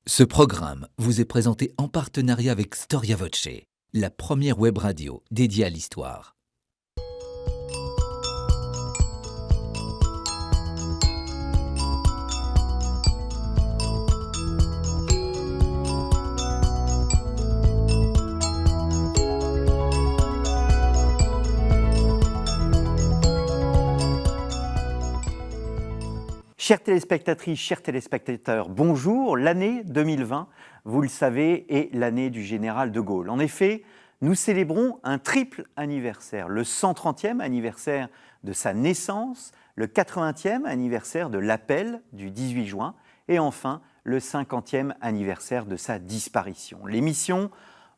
Ce programme vous est présenté en partenariat avec Storia Voce, la première web radio dédiée à l'histoire. Chères téléspectatrices, chers téléspectateurs, bonjour. L'année 2020, vous le savez, est l'année du général de Gaulle. En effet, nous célébrons un triple anniversaire. Le 130e anniversaire de sa naissance, le 80e anniversaire de l'appel du 18 juin et enfin le 50e anniversaire de sa disparition. L'émission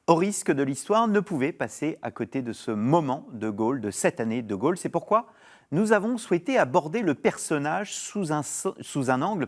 Au risque de l'histoire ne pouvait passer à côté de ce moment de Gaulle, de cette année de Gaulle. C'est pourquoi nous avons souhaité aborder le personnage sous un angle,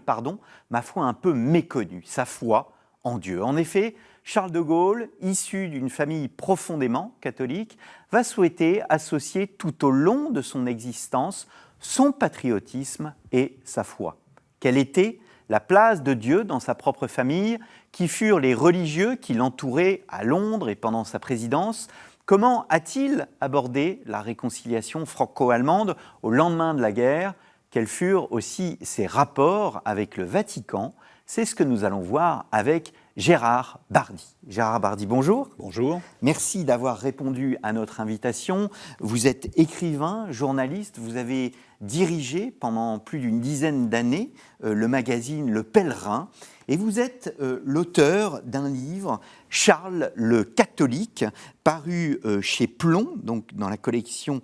ma foi, un peu méconnu, sa foi en Dieu. En effet, Charles de Gaulle, issu d'une famille profondément catholique, va souhaiter associer tout au long de son existence son patriotisme et sa foi. Quelle était la place de Dieu dans sa propre famille? Qui furent les religieux qui l'entouraient à Londres et pendant sa présidence? Comment a-t-il abordé la réconciliation franco-allemande au lendemain de la guerre? Quels furent aussi ses rapports avec le Vatican? C'est ce que nous allons voir avec Gérard Bardy. Gérard Bardy, bonjour. Bonjour. Merci d'avoir répondu à notre invitation. Vous êtes écrivain, journaliste, vous avez dirigé pendant plus d'une dizaine d'années le magazine Le Pèlerin et vous êtes l'auteur d'un livre, Charles le Catholique, paru chez Plomb, donc dans la collection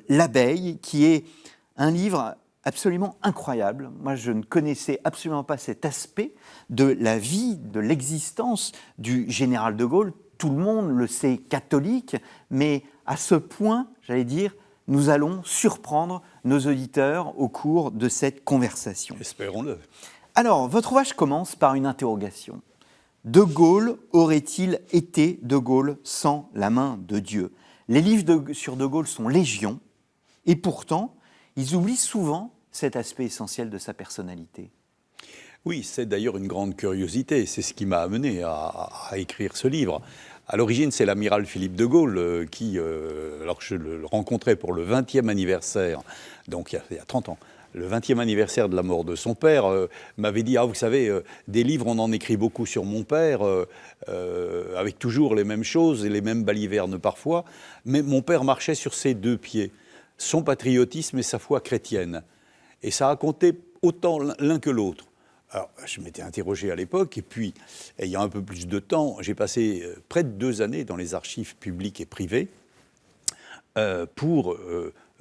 L'Abeille, qui est un livre absolument incroyable. Moi, je ne connaissais absolument pas cet aspect de la vie, de l'existence du général de Gaulle. Tout le monde le sait catholique, mais à ce point, j'allais dire, nous allons surprendre nos auditeurs au cours de cette conversation. Espérons-le. Alors, votre ouvrage commence par une interrogation. De Gaulle aurait-il été de Gaulle sans la main de Dieu? Les livres sur de Gaulle sont légion, et pourtant, ils oublient souvent cet aspect essentiel de sa personnalité. Oui, c'est d'ailleurs une grande curiosité. C'est ce qui m'a amené à écrire ce livre. À l'origine, c'est l'amiral Philippe de Gaulle qui, alors que je le rencontrais pour le 20e anniversaire, donc il y a 30 ans, le 20e anniversaire de la mort de son père, m'avait dit « Ah, vous savez, des livres, on en écrit beaucoup sur mon père, avec toujours les mêmes choses et les mêmes balivernes parfois, mais mon père marchait sur ses deux pieds, son patriotisme et sa foi chrétienne. Et ça a compté autant l'un que l'autre. » Alors, je m'étais interrogé à l'époque, et puis, ayant un peu plus de temps, j'ai passé près de 2 années dans les archives publiques et privées pour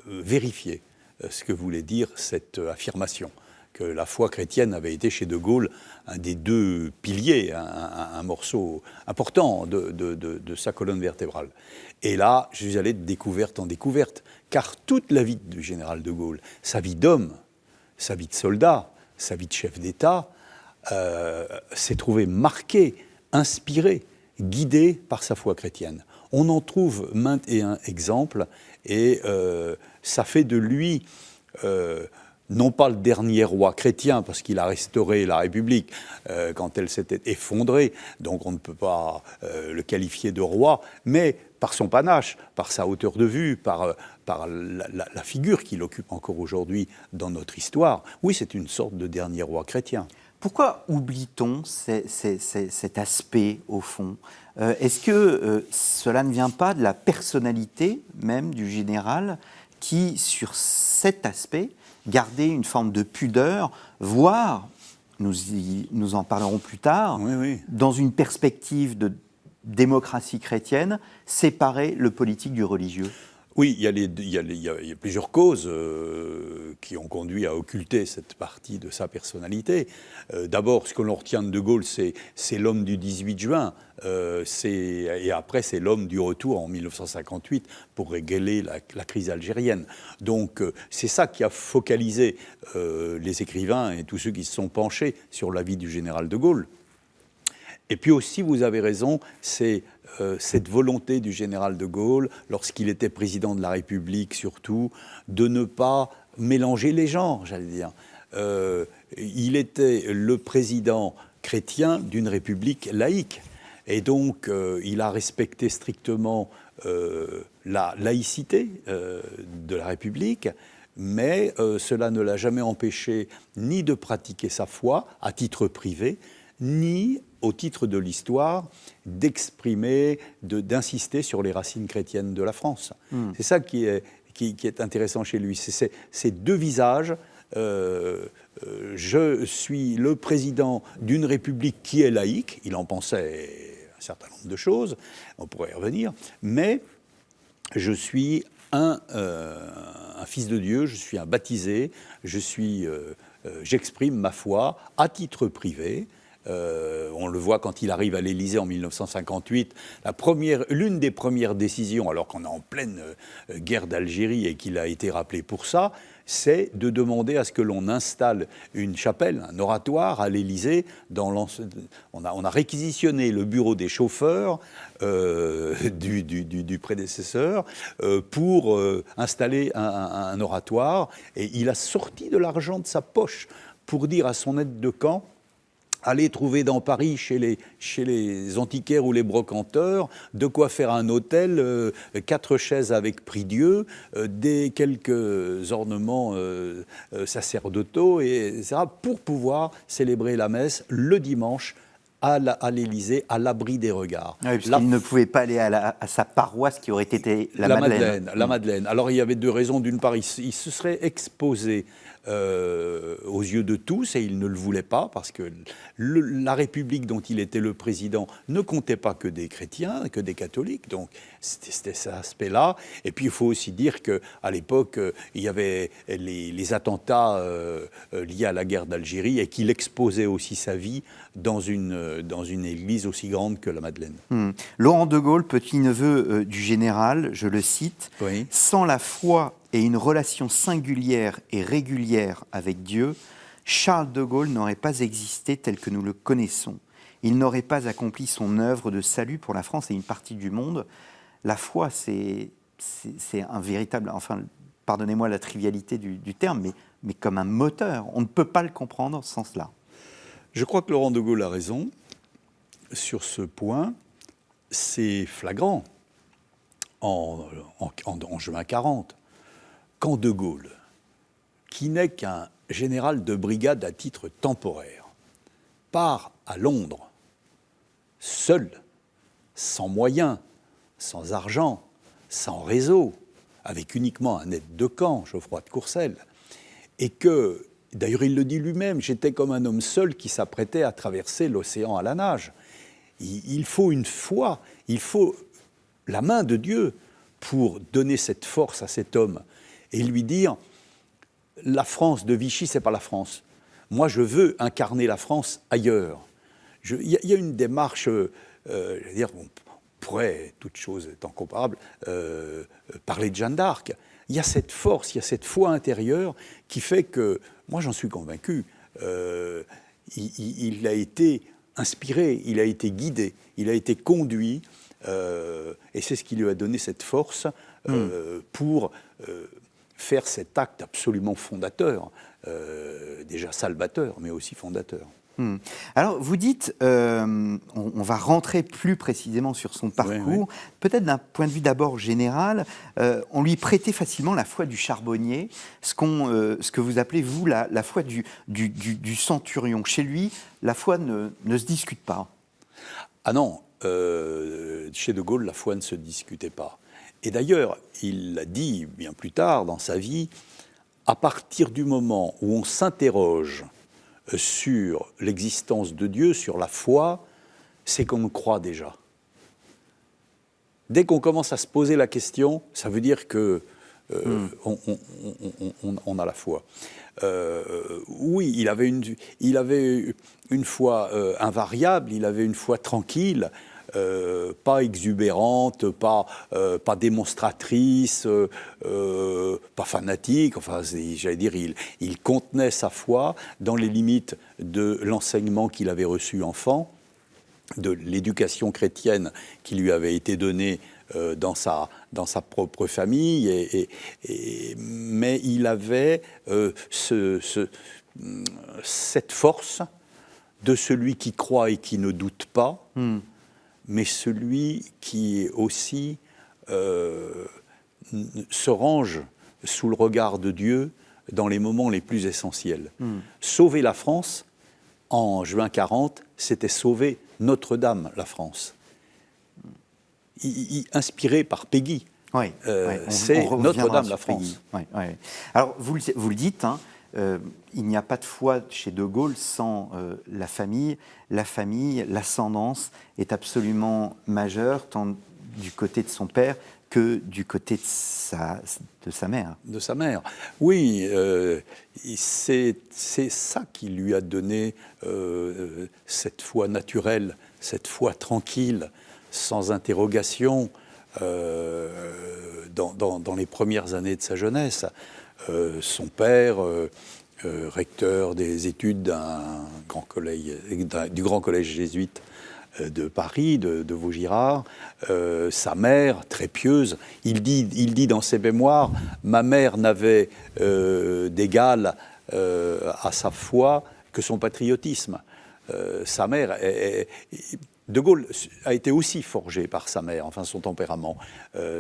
vérifier ce que voulait dire cette affirmation, que la foi chrétienne avait été chez de Gaulle un des 2 piliers, un morceau important de sa colonne vertébrale. Et là, je suis allé de découverte en découverte, car toute la vie du général de Gaulle, sa vie d'homme, sa vie de soldat, sa vie de chef d'État, s'est trouvée marquée, inspirée, guidée par sa foi chrétienne. On en trouve maintes et un exemple, et ça fait de lui, non pas le dernier roi chrétien, parce qu'il a restauré la République quand elle s'était effondrée, donc on ne peut pas le qualifier de roi, mais par son panache, par sa hauteur de vue, par la figure qu'il occupe encore aujourd'hui dans notre histoire. Oui, c'est une sorte de dernier roi chrétien. Pourquoi oublie-t-on cet aspect, au fond? Est-ce que cela ne vient pas de la personnalité même du général qui, sur cet aspect, gardait une forme de pudeur, voire, nous en parlerons plus tard, oui. Dans une perspective de démocratie chrétienne, séparer le politique du religieux? Oui, il y a plusieurs causes qui ont conduit à occulter cette partie de sa personnalité. D'abord, ce que l'on retient de Gaulle, c'est l'homme du 18 juin, et après, c'est l'homme du retour en 1958 pour régler la crise algérienne. Donc, c'est ça qui a focalisé les écrivains et tous ceux qui se sont penchés sur la vie du général de Gaulle. Et puis aussi, vous avez raison, c'est cette volonté du général de Gaulle, lorsqu'il était président de la République surtout, de ne pas mélanger les genres, j'allais dire. Il était le président chrétien d'une république laïque. Et donc, il a respecté strictement la laïcité de la République, mais cela ne l'a jamais empêché ni de pratiquer sa foi à titre privé, ni, au titre de l'histoire, d'exprimer, d'insister sur les racines chrétiennes de la France. C'est ça qui est intéressant chez lui. C'est ces deux visages. Je suis le président d'une république qui est laïque, il en pensait un certain nombre de choses, on pourrait y revenir, mais je suis un fils de Dieu, je suis un baptisé, j'exprime ma foi à titre privé. On le voit quand il arrive à l'Élysée en 1958. L'une des premières décisions, alors qu'on est en pleine guerre d'Algérie et qu'il a été rappelé pour ça, c'est de demander à ce que l'on installe une chapelle, un oratoire à l'Élysée. On a réquisitionné le bureau des chauffeurs du prédécesseur pour installer un oratoire. Et il a sorti de l'argent de sa poche pour dire à son aide de camp: allez trouver dans Paris, chez les antiquaires ou les brocanteurs, de quoi faire un hôtel, 4 chaises avec prie-dieu, quelques ornements sacerdotaux, etc., pour pouvoir célébrer la messe le dimanche à l'Élysée, à l'abri des regards. Oui, puisqu'il ne pouvait pas aller à sa paroisse qui aurait été la Madeleine. La Madeleine. Alors il y avait 2 raisons. D'une part, il se serait exposé aux yeux de tous, et il ne le voulait pas, parce que la République dont il était le président ne comptait pas que des chrétiens, que des catholiques, donc c'était cet aspect-là. Et puis il faut aussi dire qu'à l'époque, il y avait les attentats liés à la guerre d'Algérie, et qu'il exposait aussi sa vie dans une église aussi grande que la Madeleine. Laurent de Gaulle, petit-neveu du général, je le cite, oui. Sans la foi et une relation singulière et régulière avec Dieu, Charles de Gaulle n'aurait pas existé tel que nous le connaissons. Il n'aurait pas accompli son œuvre de salut pour la France et une partie du monde. La foi, c'est un véritable, enfin, pardonnez-moi la trivialité du terme, mais comme un moteur. On ne peut pas le comprendre sans cela. Je crois que Laurent de Gaulle a raison sur ce point. C'est flagrant. En juin 40, quand de Gaulle, qui n'est qu'un général de brigade à titre temporaire, part à Londres, seul, sans moyens, sans argent, sans réseau, avec uniquement un aide de camp, Geoffroy de Courcelles, et que, d'ailleurs il le dit lui-même, j'étais comme un homme seul qui s'apprêtait à traverser l'océan à la nage. Il faut une foi, il faut la main de Dieu pour donner cette force à cet homme et lui dire: la France de Vichy, c'est pas la France. Moi, je veux incarner la France ailleurs. Il y a une démarche, je veux dire, on pourrait, toute chose étant comparable, parler de Jeanne d'Arc. Il y a cette force, il y a cette foi intérieure qui fait que, moi j'en suis convaincu, il a été inspiré, il a été guidé, il a été conduit, et c'est ce qui lui a donné cette force pour faire cet acte absolument fondateur, déjà salvateur, mais aussi fondateur. Alors, vous dites, on va rentrer plus précisément sur son parcours, oui. Peut-être d'un point de vue d'abord général, on lui prêtait facilement la foi du charbonnier, ce que vous appelez, vous, la foi du centurion. Chez lui, la foi ne se discute pas. Ah non, chez de Gaulle, la foi ne se discutait pas. Et d'ailleurs, il l'a dit bien plus tard dans sa vie, à partir du moment où on s'interroge sur l'existence de Dieu, sur la foi, c'est qu'on croit déjà. Dès qu'on commence à se poser la question, ça veut dire que on a la foi. Oui, il avait une foi invariable, il avait une foi tranquille, pas exubérante, pas démonstratrice, pas fanatique. Enfin, j'allais dire, il contenait sa foi dans les limites de l'enseignement qu'il avait reçu enfant, de l'éducation chrétienne qui lui avait été donnée dans sa propre famille, mais il avait cette force de celui qui croit et qui ne doute pas, mais celui qui aussi se range sous le regard de Dieu dans les moments les plus essentiels. Sauver la France, en juin 40, c'était sauver Notre-Dame, la France. Inspiré par Péguy. Oui, c'est Notre-Dame, la France. Alors, vous le dites, hein, il n'y a pas de foi chez De Gaulle sans la famille. La famille, l'ascendance est absolument majeure, tant du côté de son père que du côté de sa mère. De sa mère, oui. C'est ça qui lui a donné cette foi naturelle, cette foi tranquille, sans interrogation, dans les premières années de sa jeunesse. Son père, recteur des études du Grand Collège jésuite de Paris, de Vaugirard, sa mère, très pieuse, il dit dans ses mémoires, ma mère n'avait d'égal à sa foi que son patriotisme. Sa mère, De Gaulle a été aussi forgé par sa mère, enfin son tempérament.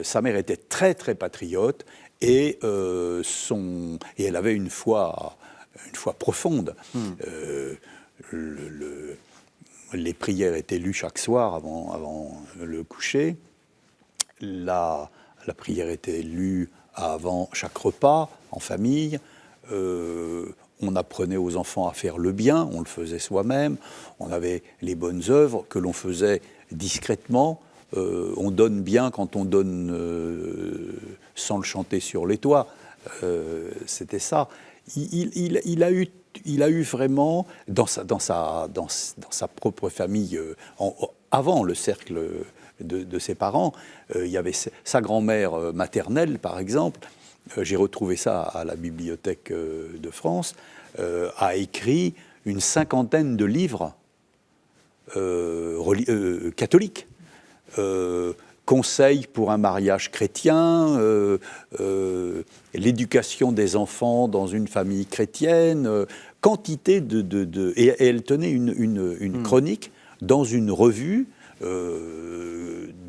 Sa mère était très très patriote et elle avait une foi profonde. Les prières étaient lues chaque soir avant le coucher. La prière était lue avant chaque repas, en famille. On apprenait aux enfants à faire le bien, on le faisait soi-même. On avait les bonnes œuvres que l'on faisait discrètement. On donne bien quand on donne sans le chanter sur les toits. C'était ça. Il a eu vraiment, dans sa propre famille, avant le cercle de ses parents, il y avait sa grand-mère maternelle, par exemple, j'ai retrouvé ça à la Bibliothèque de France, a écrit une 50aine de livres catholiques. Conseils pour un mariage chrétien, l'éducation des enfants dans une famille chrétienne, quantité et elle tenait une chronique dans une revue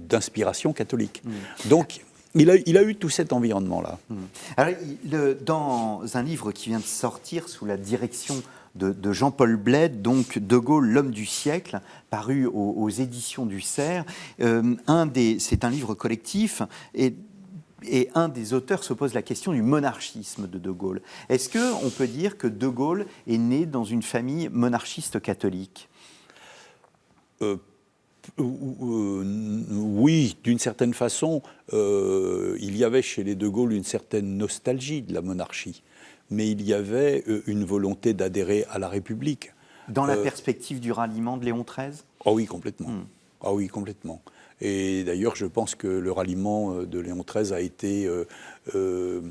d'inspiration catholique. Donc, il a eu tout cet environnement-là. Alors, dans un livre qui vient de sortir sous la direction de Jean-Paul Bled, donc De Gaulle, l'homme du siècle, paru aux éditions du Cerf. C'est un livre collectif et un des auteurs se pose la question du monarchisme de Gaulle. Est-ce qu'on peut dire que De Gaulle est né dans une famille monarchiste catholique ? Oui, d'une certaine façon, il y avait chez les De Gaulle une certaine nostalgie de la monarchie. Mais il y avait une volonté d'adhérer à la République. Dans la perspective du ralliement de Léon XIII ? Ah oui, complètement. Ah oui, complètement. Et d'ailleurs, je pense que le ralliement de Léon XIII a été un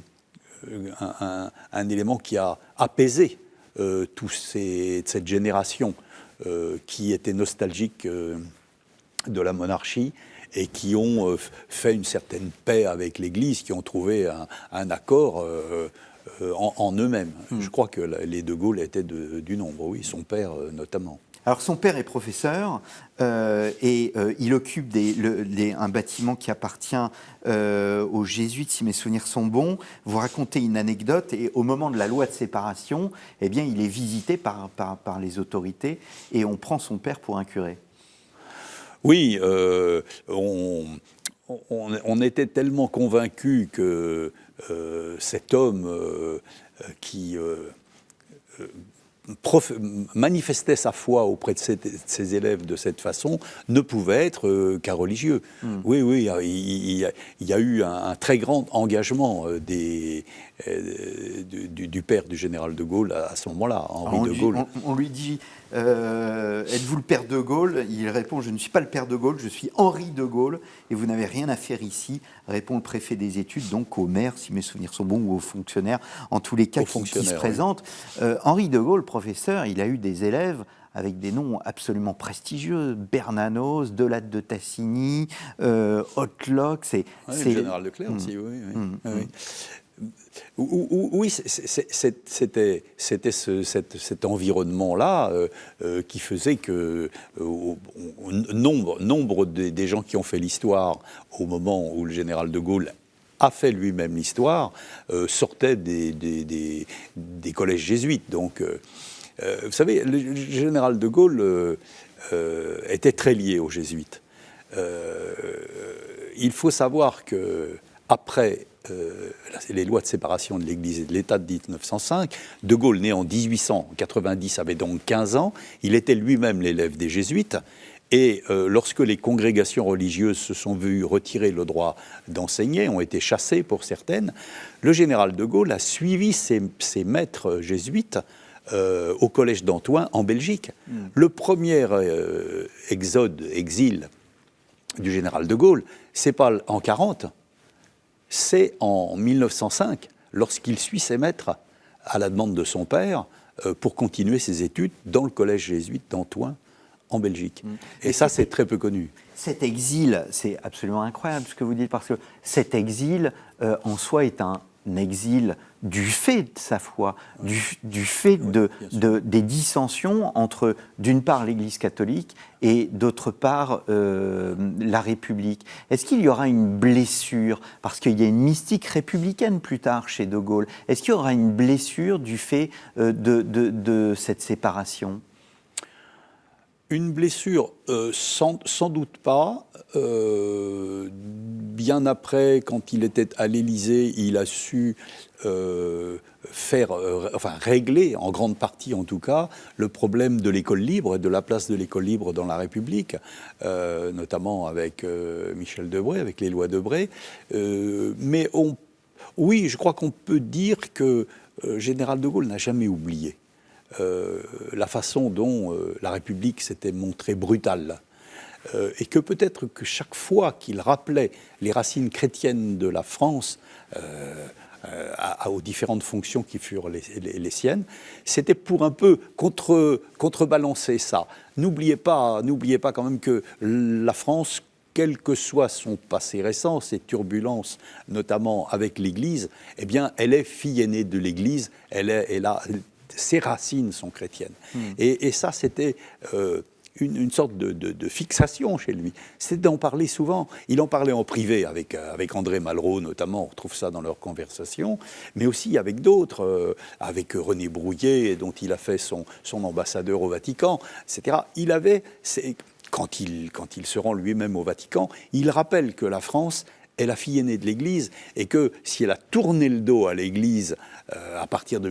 élément qui a apaisé cette génération qui était nostalgique de la monarchie et qui ont fait une certaine paix avec l'Église, qui ont trouvé un accord en eux-mêmes. Je crois que les De Gaulle étaient du nombre, oui, son père notamment. Alors son père est professeur et il occupe un bâtiment qui appartient aux Jésuites, si mes souvenirs sont bons. Vous racontez une anecdote et au moment de la loi de séparation, eh bien, il est visité par les autorités et on prend son père pour un curé. Oui, on était tellement convaincus que cet homme qui manifestait sa foi auprès de ses élèves de cette façon ne pouvait être qu'un religieux. Oui, il y a eu un très grand engagement du père du général de Gaulle à ce moment-là, Henri de Gaulle. On lui dit êtes-vous le père de Gaulle ? Il répond, je ne suis pas le père de Gaulle, je suis Henri de Gaulle, et vous n'avez rien à faire ici, répond le préfet des études, donc au maire, si mes souvenirs sont bons, ou aux fonctionnaires, en tous les cas qui se présentent. Oui. Henri de Gaulle, professeur, il a eu des élèves avec des noms absolument prestigieux, Bernanos, Delatte de Tassigny, Hautlock, le général Leclerc aussi, oui. Oui, c'était cet environnement-là qui faisait que nombre des gens qui ont fait l'histoire au moment où le général de Gaulle a fait lui-même l'histoire sortaient des collèges jésuites. Donc, vous savez, le général de Gaulle était très lié aux jésuites. Il faut savoir que après les lois de séparation de l'Église et de l'État de 1905, de Gaulle, né en 1890, avait donc 15 ans. Il était lui-même l'élève des jésuites. Et lorsque les congrégations religieuses se sont vues retirer le droit d'enseigner, ont été chassées pour certaines, le général de Gaulle a suivi ses maîtres jésuites au collège d'Antoing en Belgique. Le premier exil du général de Gaulle, c'est pas en 40, c'est en 1905, lorsqu'il suit ses maîtres à la demande de son père pour continuer ses études dans le collège jésuite d'Antoing en Belgique. Et ça, c'est très peu connu. Cet exil, c'est absolument incroyable ce que vous dites, parce que cet exil, en soi, est un exil du fait de sa foi, du fait des dissensions entre, d'une part, l'Église catholique et, d'autre part, la République. Est-ce qu'il y aura une blessure, parce qu'il y a une mystique républicaine plus tard chez de Gaulle, est-ce qu'il y aura une blessure du fait de cette séparation ? Une blessure, sans doute pas. Bien après, quand il était à l'Élysée, il a su régler, en grande partie en tout cas, le problème de l'école libre et de la place de l'école libre dans la République, notamment avec Michel Debré, avec les lois Debré. Mais oui, je crois qu'on peut dire que général de Gaulle n'a jamais oublié la façon dont la République s'était montrée brutale. Et que peut-être que chaque fois qu'il rappelait les racines chrétiennes de la France aux différentes fonctions qui furent les siennes, c'était pour un peu contrebalancer ça. N'oubliez pas quand même que la France, quel que soit son passé récent, ses turbulences, notamment avec l'Église, eh bien, elle est fille aînée de l'Église, ses racines sont chrétiennes. Et ça, c'était une sorte de fixation chez lui. C'est d'en parler souvent. Il en parlait en privé avec André Malraux, notamment, on retrouve ça dans leurs conversations, mais aussi avec d'autres, avec René Brouillet, dont il a fait son ambassadeur au Vatican, etc. Quand il se rend lui-même au Vatican, il rappelle que la France est la fille aînée de l'Église, et que si elle a tourné le dos à l'Église à partir de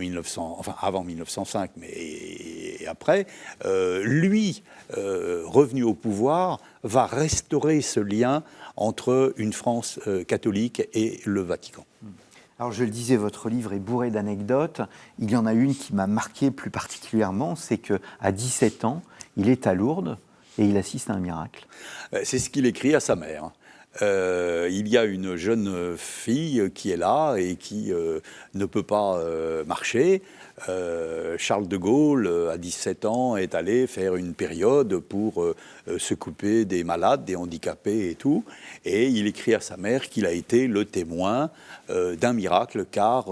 avant 1905, mais après, lui, revenu au pouvoir, va restaurer ce lien entre une France catholique et le Vatican. Alors je le disais, votre livre est bourré d'anecdotes. Il y en a une qui m'a marqué plus particulièrement, c'est qu'à 17 ans, il est à Lourdes et il assiste à un miracle. C'est ce qu'il écrit à sa mère. Il y a une jeune fille qui est là et qui ne peut pas marcher. Charles de Gaulle, à 17 ans, est allé faire une période pour s'occuper des malades, des handicapés et tout. Et il écrit à sa mère qu'il a été le témoin d'un miracle, car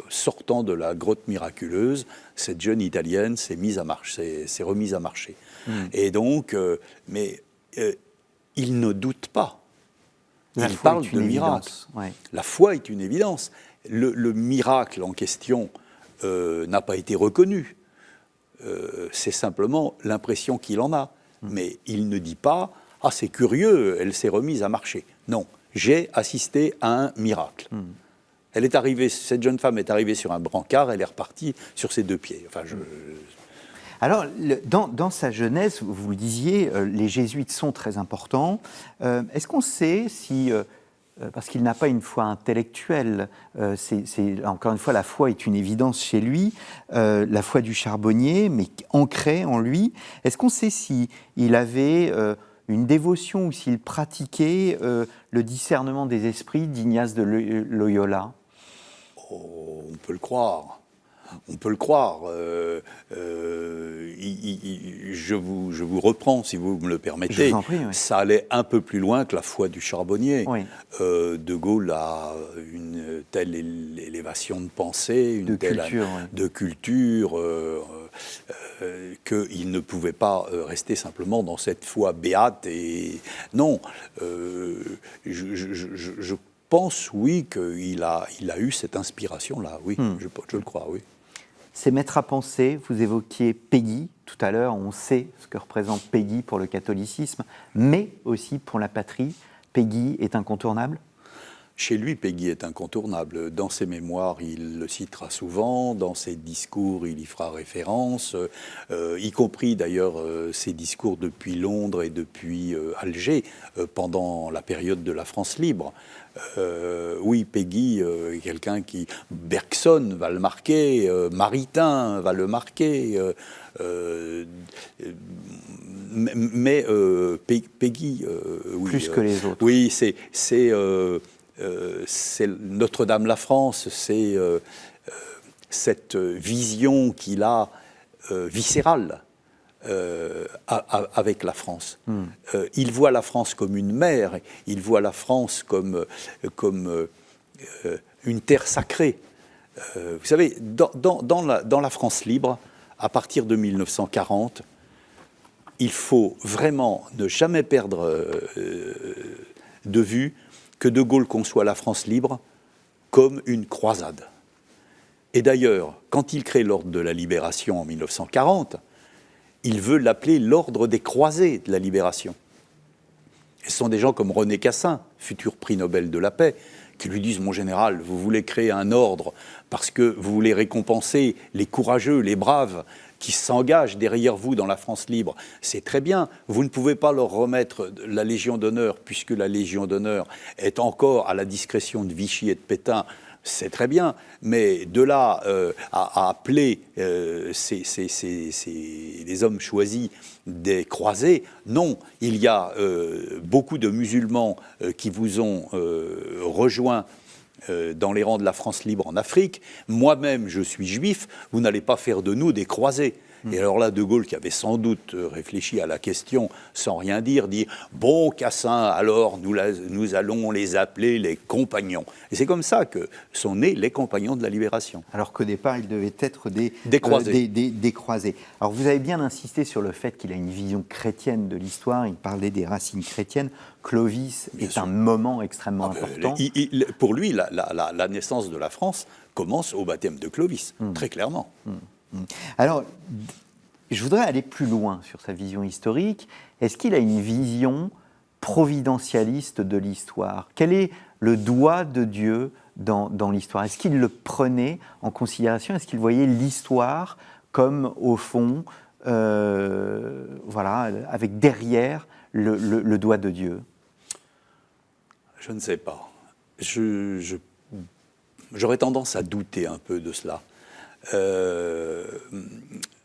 sortant de la grotte miraculeuse, cette jeune Italienne s'est remise à marcher. Et donc, il ne doute pas. Il parle de miracle. Ouais. La foi est une évidence. Le miracle en question n'a pas été reconnu. C'est simplement l'impression qu'il en a. Mais il ne dit pas « Ah, c'est curieux, elle s'est remise à marcher ». Non, j'ai assisté à un miracle. Cette jeune femme est arrivée sur un brancard, elle est repartie sur ses deux pieds. Alors, dans sa jeunesse, vous le disiez, les jésuites sont très importants. Est-ce qu'on sait si, parce qu'il n'a pas une foi intellectuelle, encore une fois, la foi est une évidence chez lui, la foi du charbonnier, mais ancrée en lui, est-ce qu'on sait s'il avait une dévotion ou s'il pratiquait le discernement des esprits d'Ignace de Loyola ? On peut le croire. On peut le croire. Je vous reprends, si vous me le permettez. Je vous en prie, oui. Ça allait un peu plus loin que la foi du charbonnier. Oui. De Gaulle a une telle élévation de pensée, une telle culture, qu'il ne pouvait pas rester simplement dans cette foi béate. Et non, je pense, oui, qu'il a eu cette inspiration-là. Oui, je le crois, oui. C'est mettre à penser, vous évoquiez Péguy tout à l'heure, on sait ce que représente Péguy pour le catholicisme, mais aussi pour la patrie. Péguy est incontournable ? Chez lui, Péguy est incontournable. Dans ses mémoires, il le citera souvent, dans ses discours, il y fera référence, y compris d'ailleurs ses discours depuis Londres et depuis Alger, pendant la période de la France libre. Oui, Péguy est quelqu'un qui... Bergson va le marquer, Maritain va le marquer, mais Péguy... oui, plus que les autres. Oui, c'est Notre-Dame-la-France, c'est cette vision qu'il a viscérale avec la France. Il voit la France comme une mère, il voit la France comme une terre sacrée. Vous savez, dans la France libre, à partir de 1940, il faut vraiment ne jamais perdre de vue que De Gaulle conçoit la France libre comme une croisade. Et d'ailleurs, quand il crée l'Ordre de la Libération en 1940, il veut l'appeler l'Ordre des Croisés de la Libération. Et ce sont des gens comme René Cassin, futur prix Nobel de la paix, qui lui disent « Mon général, vous voulez créer un ordre parce que vous voulez récompenser les courageux, les braves, qui s'engagent derrière vous dans la France libre, c'est très bien. Vous ne pouvez pas leur remettre la Légion d'honneur, puisque la Légion d'honneur est encore à la discrétion de Vichy et de Pétain, c'est très bien. Mais de là à appeler les hommes choisis des croisés, non. Il y a beaucoup de musulmans qui vous ont rejoint dans les rangs de la France libre en Afrique. Moi-même, je suis juif, vous n'allez pas faire de nous des croisés. Et alors là, De Gaulle, qui avait sans doute réfléchi à la question sans rien dire, dit « Bon, Cassin, alors nous allons les appeler les compagnons ». Et c'est comme ça que sont nés les compagnons de la Libération. Alors qu'au départ, ils devaient être des croisés. Des croisés. Alors vous avez bien insisté sur le fait qu'il a une vision chrétienne de l'histoire, il parlait des racines chrétiennes. Clovis est un moment extrêmement important. Pour lui, la naissance de la France commence au baptême de Clovis, très clairement. Alors, je voudrais aller plus loin sur sa vision historique. Est-ce qu'il a une vision providentialiste de l'histoire ? Quel est le doigt de Dieu dans l'histoire ? Est-ce qu'il le prenait en considération ? Est-ce qu'il voyait l'histoire comme, au fond, avec derrière le doigt de Dieu ? Je ne sais pas. J'aurais tendance à douter un peu de cela.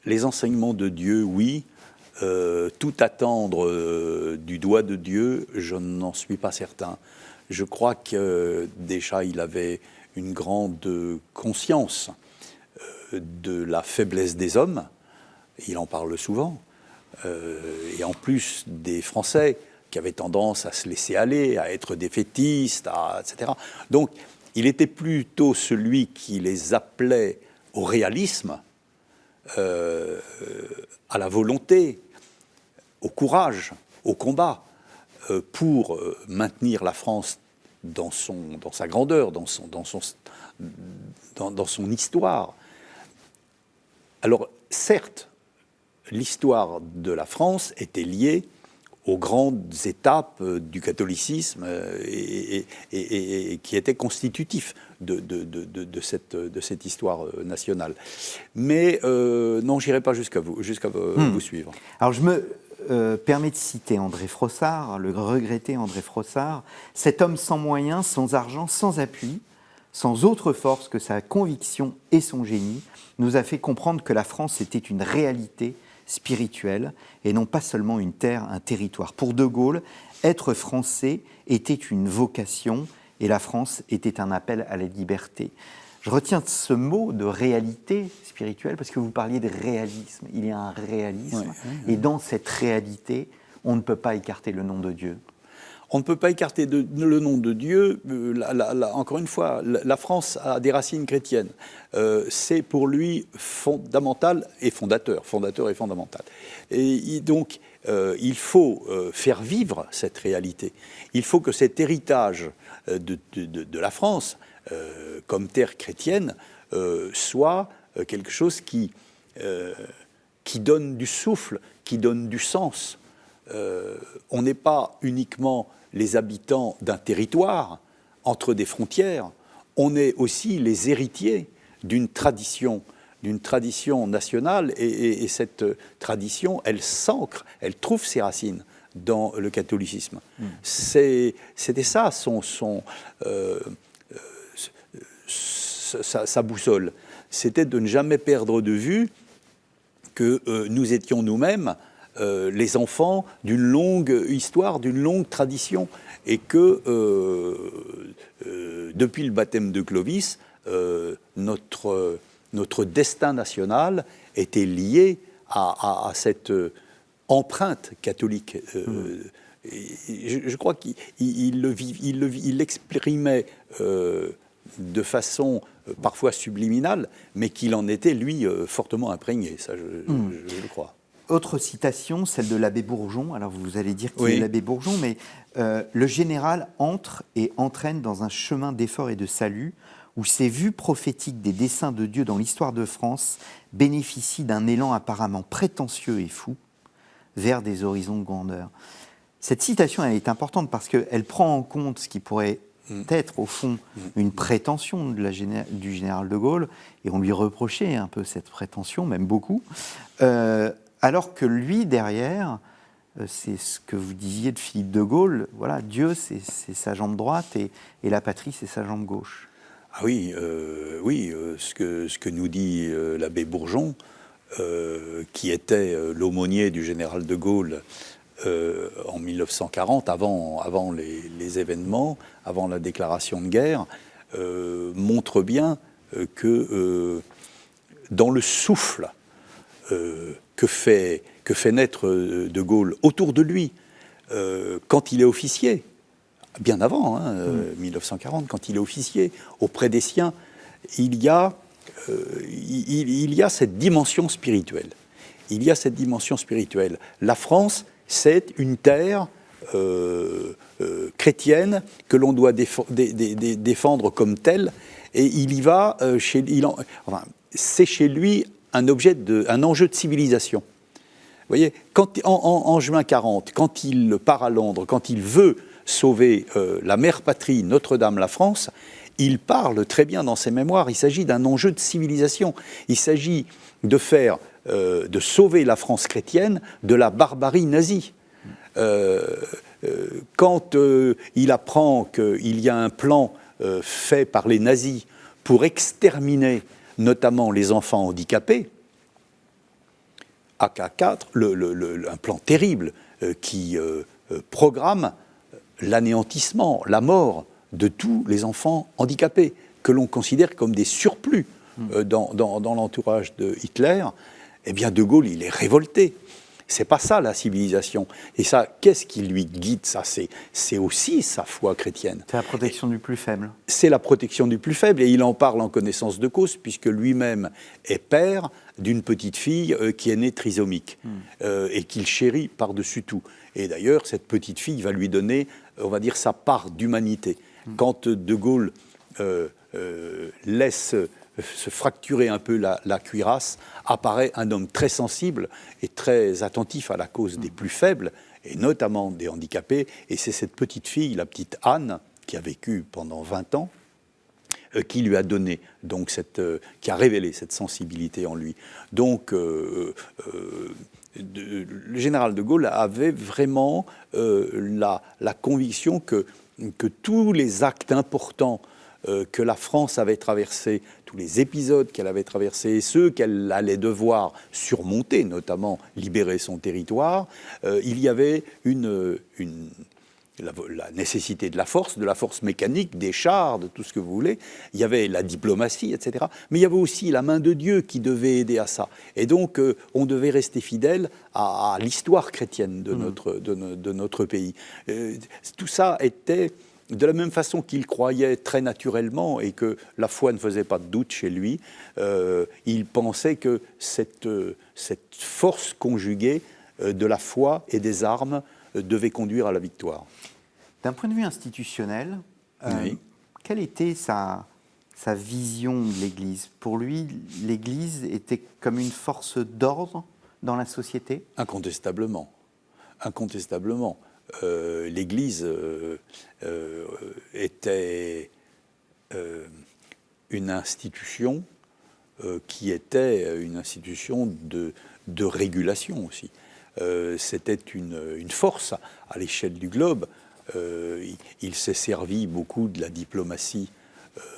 Les enseignements de Dieu, oui. Tout attendre du doigt de Dieu, je n'en suis pas certain. Je crois que déjà il avait une grande conscience de la faiblesse des hommes. Il en parle souvent. Et en plus des Français qui avaient tendance à se laisser aller, à être défaitistes, etc. Donc il était plutôt celui qui les appelait au réalisme, à la volonté, au courage, au combat, pour maintenir la France dans sa grandeur, dans son histoire. Alors, certes, l'histoire de la France était liée aux grandes étapes du catholicisme et qui étaient constitutifs de cette histoire nationale. Mais non, je n'irai pas jusqu'à vous suivre. Alors je me permets de citer André Frossard, le regretté André Frossard, cet homme sans moyens, sans argent, sans appui, sans autre force que sa conviction et son génie, nous a fait comprendre que la France était une réalité spirituelle et non pas seulement une terre, un territoire. Pour De Gaulle, être français était une vocation et la France était un appel à la liberté. Je retiens ce mot de réalité spirituelle parce que vous parliez de réalisme. Il y a un réalisme. Et dans cette réalité, on ne peut pas écarter le nom de Dieu. On ne peut pas écarter le nom de Dieu. Encore une fois, la France a des racines chrétiennes. C'est pour lui fondamental et fondateur et fondamental. Et donc, il faut faire vivre cette réalité. Il faut que cet héritage de la France, comme terre chrétienne, soit quelque chose qui donne du souffle, qui donne du sens. On n'est pas uniquement les habitants d'un territoire entre des frontières, on est aussi les héritiers d'une tradition nationale, et cette tradition, elle s'ancre, elle trouve ses racines dans le catholicisme. C'était ça sa boussole, c'était de ne jamais perdre de vue que nous étions nous-mêmes les enfants d'une longue histoire, d'une longue tradition, et que depuis le baptême de Clovis, notre destin national était lié à cette empreinte catholique. Je crois qu'il l'exprimait de façon parfois subliminale, mais qu'il en était, lui, fortement imprégné, ça je le crois. Autre citation, celle de l'abbé Bourgeon. Alors vous allez dire qui est l'abbé Bourgeon, mais le général entre et entraîne dans un chemin d'effort et de salut où ces vues prophétiques des desseins de Dieu dans l'histoire de France bénéficient d'un élan apparemment prétentieux et fou vers des horizons de grandeur. Cette citation, elle est importante parce qu'elle prend en compte ce qui pourrait être, au fond, une prétention du général de Gaulle, et on lui reprochait un peu cette prétention, même beaucoup, alors que lui, derrière, c'est ce que vous disiez de Philippe de Gaulle, voilà, Dieu, c'est sa jambe droite, et la patrie, c'est sa jambe gauche. Ah oui, ce que nous dit l'abbé Bourgeon, qui était l'aumônier du général de Gaulle en 1940, avant les événements, avant la déclaration de guerre, montre bien que dans le souffle que fait naître de Gaulle autour de lui, quand il est officier, bien avant, 1940, quand il est officier, auprès des siens, il y a cette dimension spirituelle. Il y a cette dimension spirituelle. La France, c'est une terre chrétienne que l'on doit défendre comme telle, et il y va c'est chez lui un enjeu de civilisation. Vous voyez, en juin 40, quand il part à Londres, quand il veut sauver la mère patrie, Notre-Dame, la France, il parle très bien dans ses mémoires, il s'agit d'un enjeu de civilisation. Il s'agit de sauver la France chrétienne de la barbarie nazie. Quand il apprend qu'il y a un plan fait par les nazis pour exterminer notamment les enfants handicapés, AK4, un plan terrible qui programme l'anéantissement, la mort de tous les enfants handicapés, que l'on considère comme des surplus dans l'entourage de Hitler, eh bien De Gaulle, il est révolté. C'est pas ça la civilisation. Et ça, qu'est-ce qui lui guide ça? C'est aussi sa foi chrétienne. C'est la protection du plus faible. C'est la protection du plus faible, et il en parle en connaissance de cause, puisque lui-même est père d'une petite fille qui est née trisomique et qu'il chérit par-dessus tout. Et d'ailleurs, cette petite fille va lui donner, on va dire, sa part d'humanité. Quand De Gaulle laisse se fracturer un peu la cuirasse, apparaît un homme très sensible et très attentif à la cause des plus faibles, et notamment des handicapés. Et c'est cette petite fille, la petite Anne, qui a vécu pendant 20 ans, qui lui a donné, donc qui a révélé cette sensibilité en lui. Donc, le général de Gaulle avait vraiment la conviction que tous les actes importants que la France avait traversés, tous les épisodes qu'elle avait traversés, et ceux qu'elle allait devoir surmonter, notamment libérer son territoire, il y avait une la nécessité de la force mécanique, des chars, de tout ce que vous voulez. Il y avait la diplomatie, etc. Mais il y avait aussi la main de Dieu qui devait aider à ça. Et donc, on devait rester fidèle à l'histoire chrétienne de notre pays. Tout ça était... De la même façon qu'il croyait très naturellement et que la foi ne faisait pas de doute chez lui, il pensait que cette force conjuguée de la foi et des armes devait conduire à la victoire. D'un point de vue institutionnel, Oui. quelle était sa vision de l'Église? Pour lui, l'Église était comme une force d'ordre dans la société? Incontestablement. Incontestablement. L'Église était une institution qui était une institution de régulation aussi. C'était une force à l'échelle du globe. Il s'est servi beaucoup de la diplomatie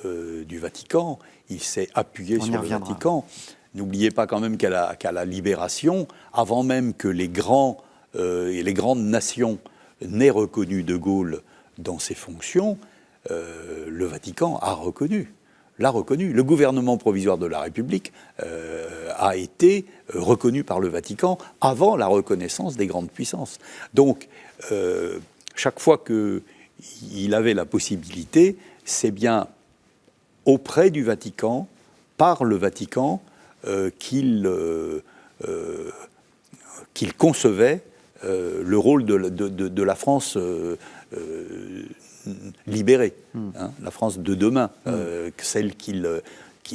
du Vatican. Il s'est appuyé sur le Vatican. N'oubliez pas quand même qu'à la Libération, avant même que les grands et les grandes nations n'aient reconnu De Gaulle dans ses fonctions, le Vatican l'a reconnu. Le gouvernement provisoire de la République a été reconnu par le Vatican avant la reconnaissance des grandes puissances. Donc, chaque fois qu'il avait la possibilité, c'est bien auprès du Vatican, par le Vatican, qu'il concevait le rôle de la France libérée, la France de demain, celle qu'il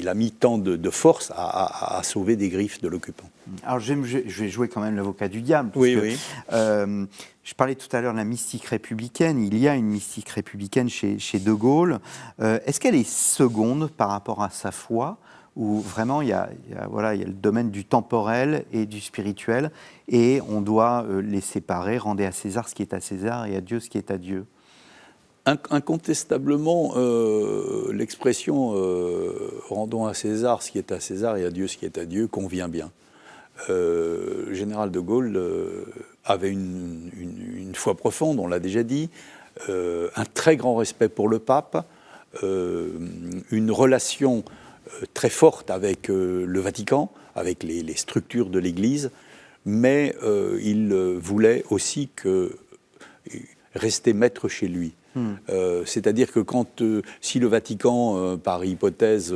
a mis tant de force à sauver des griffes de l'occupant. Alors je vais jouer quand même l'avocat du diable. Oui, oui. Je parlais tout à l'heure de la mystique républicaine. Il y a une mystique républicaine chez De Gaulle. Est-ce qu'elle est seconde par rapport à sa foi, où vraiment il y a le domaine du temporel et du spirituel, et on doit les séparer, rendez à César ce qui est à César et à Dieu ce qui est à Dieu? Incontestablement, l'expression rendons à César ce qui est à César et à Dieu ce qui est à Dieu convient bien. Le général de Gaulle avait une foi profonde, on l'a déjà dit, un très grand respect pour le pape, une relation très forte avec le Vatican, avec les structures de l'Église, mais il voulait aussi rester maître chez lui. C'est-à-dire que si le Vatican, par hypothèse,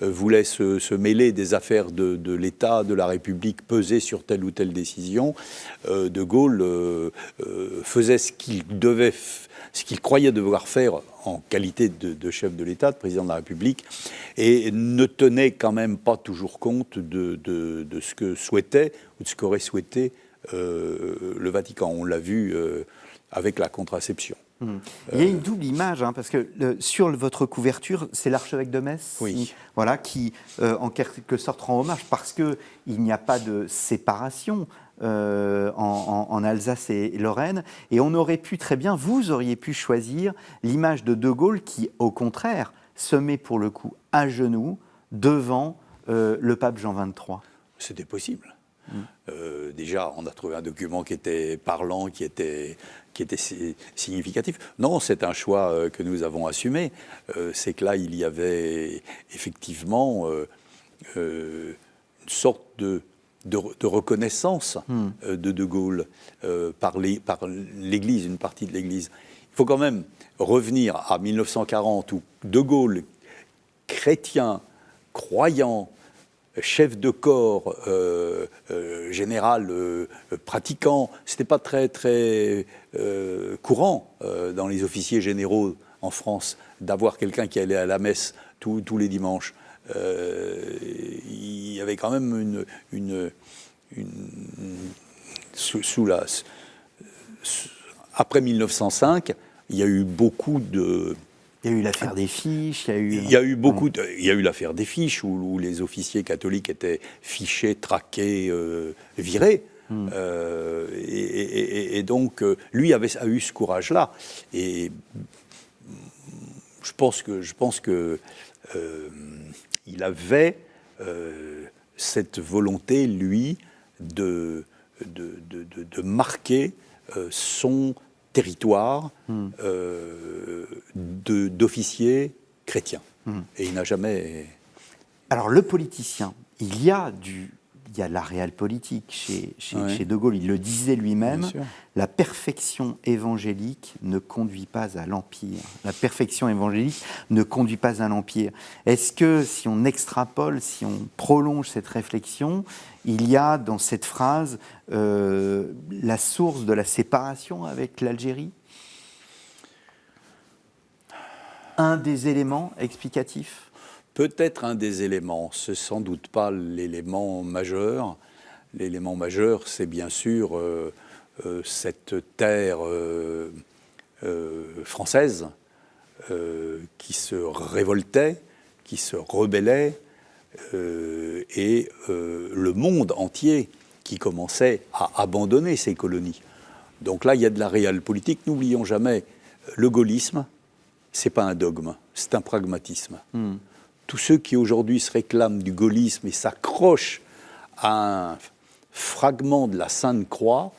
voulait se mêler des affaires de l'État, de la République, peser sur telle ou telle décision, De Gaulle faisait ce qu'il croyait devoir faire en qualité de chef de l'État, de président de la République, et ne tenait quand même pas toujours compte de ce que souhaitait ou de ce qu'aurait souhaité le Vatican. On l'a vu avec la contraception. Il y a une double image, parce que sur votre couverture, c'est l'archevêque de Metz, oui. qui en quelque sorte rend hommage, parce qu'il n'y a pas de séparation en Alsace et Lorraine, et on aurait pu très bien, vous auriez pu choisir l'image de Gaulle qui, au contraire, se met pour le coup à genoux devant le pape Jean XXIII. C'était possible. Déjà, on a trouvé un document qui était parlant, qui était significatif. Non, c'est un choix que nous avons assumé. C'est que là, il y avait effectivement une sorte de reconnaissance de Gaulle par l'Église, une partie de l'Église. Il faut quand même revenir à 1940 où De Gaulle, chrétien, croyant, chef de corps, général pratiquant, c'était pas très courant dans les officiers généraux en France d'avoir quelqu'un qui allait à la messe tous les dimanches. Il y avait quand même après 1905, il y a eu beaucoup de... Il y a eu l'affaire des fiches, il y a eu l'affaire des fiches où les officiers catholiques étaient fichés, traqués, virés. Et donc, lui a eu ce courage-là. Et je pense que il avait cette volonté, lui, de marquer son territoire d'officiers chrétiens. Et il n'a jamais... Alors, le politicien, il y a de la réelle politique chez De Gaulle. Il le disait lui-même, la perfection évangélique ne conduit pas à l'empire. La perfection évangélique ne conduit pas à l'empire. Est-ce que, si on extrapole, si on prolonge cette réflexion, il y a dans cette phrase la source de la séparation avec l'Algérie ? Un des éléments explicatifs ? Peut-être un des éléments, c'est sans doute pas l'élément majeur. L'élément majeur, c'est bien sûr cette terre française qui se révoltait, qui se rebellait, et le monde entier qui commençait à abandonner ses colonies. Donc là, il y a de la réelle politique. N'oublions jamais, le gaullisme, c'est pas un dogme, c'est un pragmatisme. Tous ceux qui aujourd'hui se réclament du gaullisme et s'accrochent à un fragment de la Sainte Croix,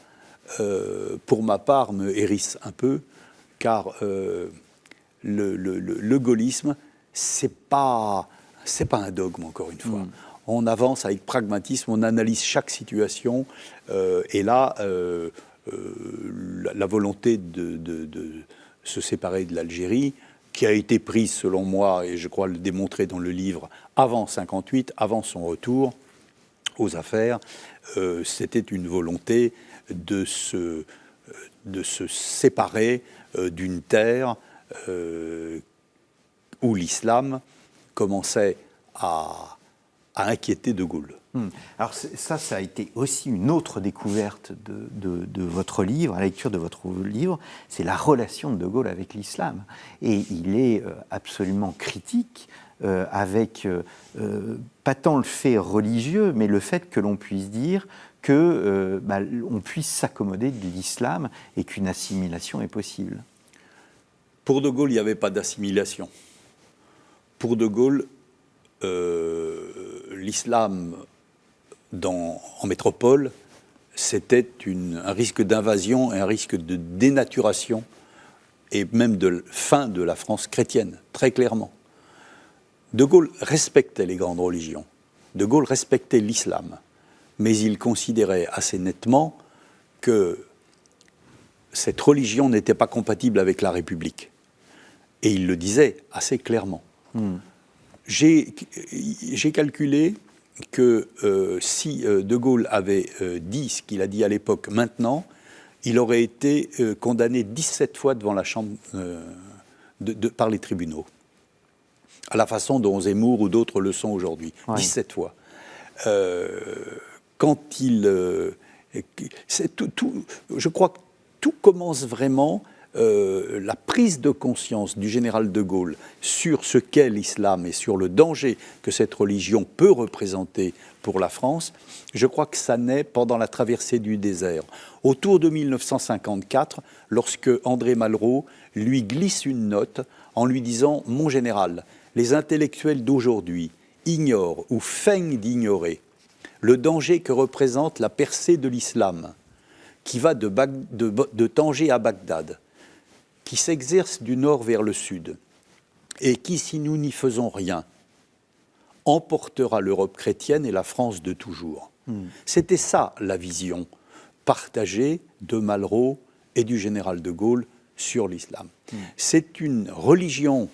pour ma part, me hérissent un peu, car le gaullisme, c'est pas un dogme, encore une fois. On avance avec pragmatisme, on analyse chaque situation, et là, la volonté de se séparer de l'Algérie, qui a été prise, selon moi, et je crois le démontrer dans le livre, avant 1958, avant son retour aux affaires, c'était une volonté de se séparer d'une terre où l'islam commençait à inquiéter De Gaulle. Alors ça a été aussi une autre découverte de votre livre, à la lecture de votre livre, c'est la relation de De Gaulle avec l'islam. Et il est absolument critique avec pas tant le fait religieux, mais le fait que l'on puisse dire qu'on puisse s'accommoder de l'islam et qu'une assimilation est possible. Pour De Gaulle, il n'y avait pas d'assimilation. Pour De Gaulle, l'islam en métropole, c'était un risque d'invasion et un risque de dénaturation et même de fin de la France chrétienne, très clairement. De Gaulle respectait les grandes religions. De Gaulle respectait l'islam, mais il considérait assez nettement que cette religion n'était pas compatible avec la République. Et il le disait assez clairement. J'ai calculé que si De Gaulle avait dit ce qu'il a dit à l'époque maintenant, il aurait été condamné 17 fois devant la Chambre par les tribunaux, à la façon dont Zemmour ou d'autres le sont aujourd'hui. 17 fois. Quand je crois que tout commence vraiment... la prise de conscience du général de Gaulle sur ce qu'est l'islam et sur le danger que cette religion peut représenter pour la France, je crois que ça naît pendant la traversée du désert. Autour de 1954, lorsque André Malraux lui glisse une note en lui disant « Mon général, les intellectuels d'aujourd'hui ignorent ou feignent d'ignorer le danger que représente la percée de l'islam qui va de Tanger à Bagdad, qui s'exerce du nord vers le sud, et qui, si nous n'y faisons rien, emportera l'Europe chrétienne et la France de toujours. C'était ça la vision partagée de Malraux et du général de Gaulle sur l'islam. C'est une religion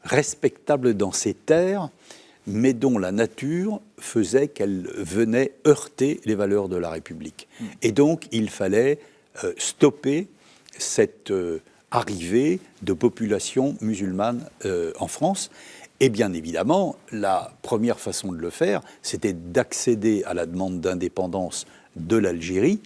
respectable dans ses terres, mais dont la nature faisait qu'elle venait heurter les valeurs de la République. Et donc, il fallait stopper cette arrivée de populations musulmanes en France. Et bien évidemment, la première façon de le faire, c'était d'accéder à la demande d'indépendance de l'Algérie.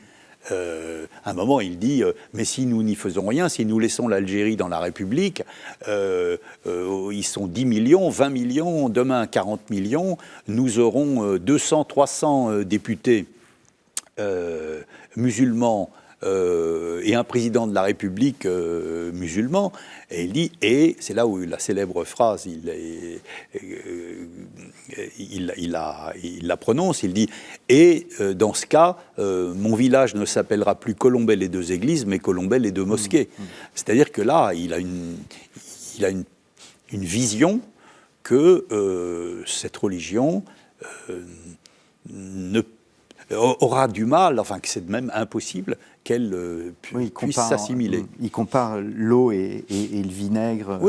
À un moment, il dit mais si nous n'y faisons rien, si nous laissons l'Algérie dans la République, ils sont 10 millions, 20 millions, demain 40 millions, nous aurons 200, 300 députés musulmans et un président de la République musulman. Et il dit, et c'est là où la célèbre phrase, il la prononce, il dit, et dans ce cas, mon village ne s'appellera plus Colombel et deux églises, mais Colombel et deux mosquées. C'est-à-dire que là, il a une vision que cette religion aura du mal, enfin que c'est même impossible qu'elle puisse s'assimiler. Il compare l'eau et le vinaigre